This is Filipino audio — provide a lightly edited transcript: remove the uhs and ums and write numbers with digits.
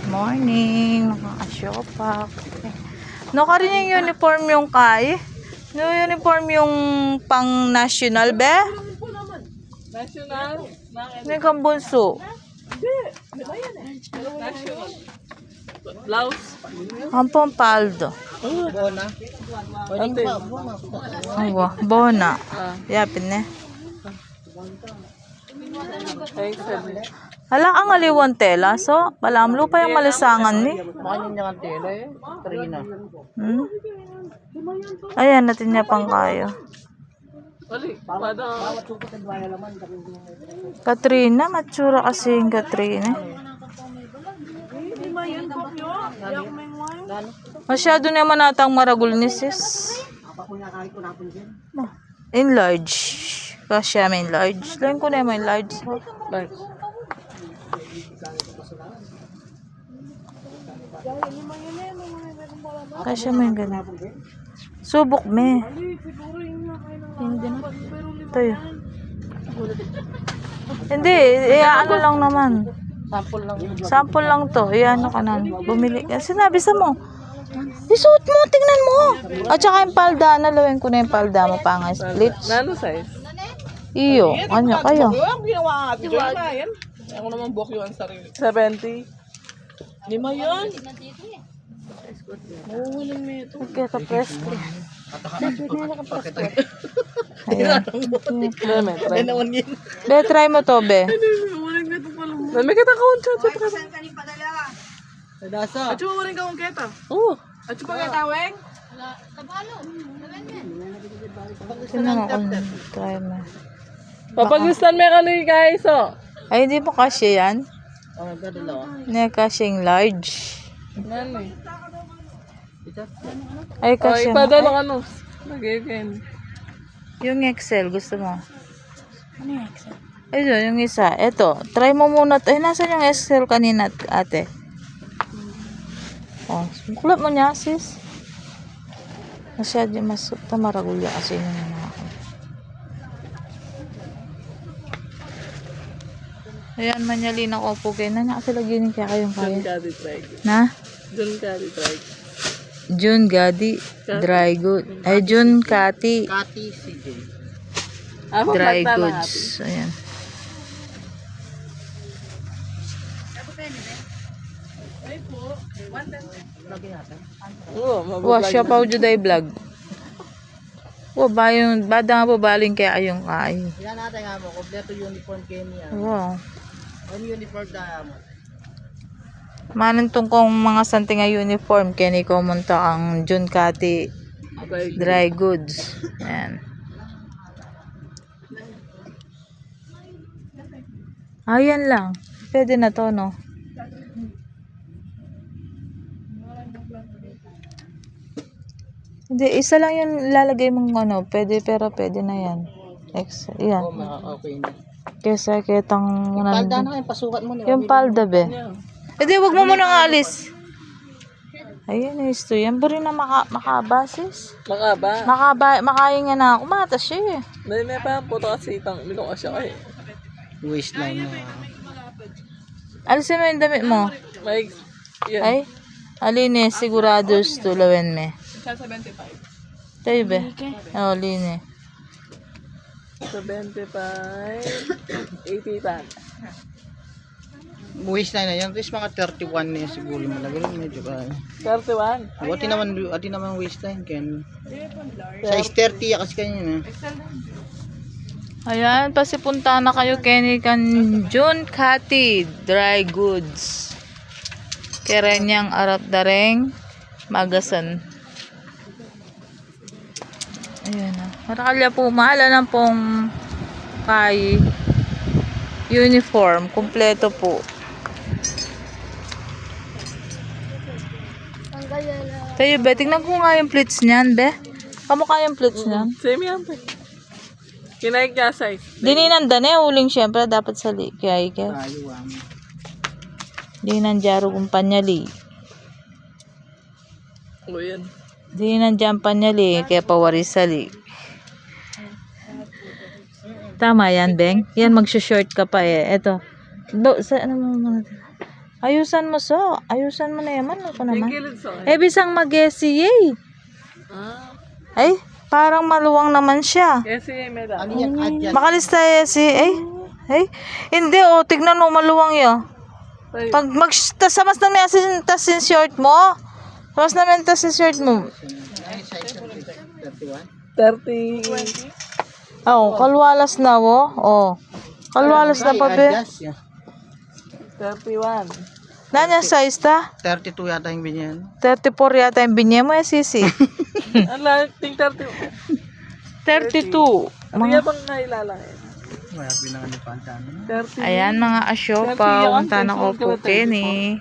Morning, nakakasyopak. No, ka rin yung uniform yung kay? No, uniform yung pang national, be? National? May kang bunso. Hindi. National. Blouse? Ang pampaldo. Bona. Ate. Awa, bona. Yapin na. Thanks, sabi. Hala, ang aliwan tela. So, palamlo pa yung malisangan ni. Makanya niya ang tela eh. Trina. Hmm? Ayan, natin niya pang kayo. Wali. Pada. Katrina, matsura kasi yung Katrina. Masyado naman natang maragul ni sis. Enlarge. Kasi may enlarge. Lain ko na may enlarge. Bye. Kasi may ganun. Subok me. Hindi na. Ito yun. Hindi, ano lang naman. Sample lang. Sample lang to. Ano ka na. Bumili. Sinabi sa mo. Isuot mo, tingnan mo. At saka yung palda, nalawin ko na yung palda mo pa nga split. Nano size? Iyo, ano kayo? Ang ginawa nga. Diba yan? Ako naman buhok yung sarili. 70. Lima yun. Walang meto. Nagkita presko. Ayan. Try naman yun. Be, try mo to, be. Walang meto pala mo. May kita ka un chat. Dasa. At yung walang ka un kita. Oo. At yung pagkataweng? Sino mo kung try mo? Papagustan mo kano yung guys, oh. Ay, hindi mo kasi yan. Oh, dalawa. Hindi kasing large. Nano eh. Ay, Oh, kasi ipadala ka no. Nag-event. yung Excel, gusto mo? Ano yung Excel? Ayun, yung isa. Ito, try mo muna. Ay, nasan yung Excel kanina, ate? Oh, kulap mo niya, sis. Masyado mas tamaragulya kasi yun yung mga. Ayan, manyalina ko po kayo. Nana kasi lagi yun kaya kayong John kaya. Gadi Try. Na? John Gadi Try. June Gadi, dry goods. Ay, June Kati, Kati CJ. dry goods. Ayan. Lagi natin. Oo, Wow, siya pa juday vlog. Wow, bada nga po baling kaya ayong kay. Yan natin nga mo. Kompleto uniform kayo niya. Wow. Ano uniform na mo? Manantong kong mga santing nga uniform, kaya ko munta ang June Kati dry goods. Ayan. Ayan lang. Pwede na to, no? Hindi, isa lang yung lalagay mong ano. Pwede, pero pwede na yan. Yan. Oh, okay na. Kesa kitang... Palda na kayo, pasukat mo na. Yung palda, be. Hindi, wag mo muna nga alis. Ayun, ito. Yan ba rin na makabasis? Makaba. Makain nga na ako. Matas siya eh. May pa puto kasi itang milo ka siya kay. Waistline na. Alisin mo yung damit mo. May yan. Ay, aline, sigurados tulawin me. Siya 75. Tayo be. Oo, aline. 75. 80 pa. Waistline na yan. At least mga 31 na yan siguro yung malagay. Medyo kaya. 31. Ati naman waistline. Size 30 kasi kanya na. Ayan, pasipunta na kayo Kenny kan June Kati dry goods. Kerenyang arap dareng magasan. Ayan na. Marakalya po, mahala na pong kay uniform. Kompleto po. Tayo be, tingnan ko nga yung plates niyan be. Kamukha yung plates niyan. Same yan pa. Kinaig niya size. Dininanda na uling syempre dapat sa li. Kaya Tayo ang. Dinanjaro kumpanyali. O yan. Dinanjang panyali kaya pawarisali. Tama yan, Beng. Yan, magsushort ka pa eh. Eto. Sa, ano mo, Ayusan mo so. Ayusan mo na yaman. Ako naman. Gilid sa Bisang mag-SCA. Ay, parang maluwang naman siya. Kasi may Ano yan? Adjust. Makalista SCA. Ay, hindi tignan mo, maluwang yun. Pag samas na may tas yung short mo. Samas na may tas yung short mo. Ay, size 31. 30. Oh, kalwalas na wo. Oh. Kalwalas na pa be. Adjust, yeah. 31. Nanya size ta? 32 yata yung binyan. 34 yata yung binye mo sisi. Ala, ting 30. 32. Ano yan bang nailalang eh? Wala pinanganipan sa amin. 30. Ayan mga asyopa, punta na ko po Kenny.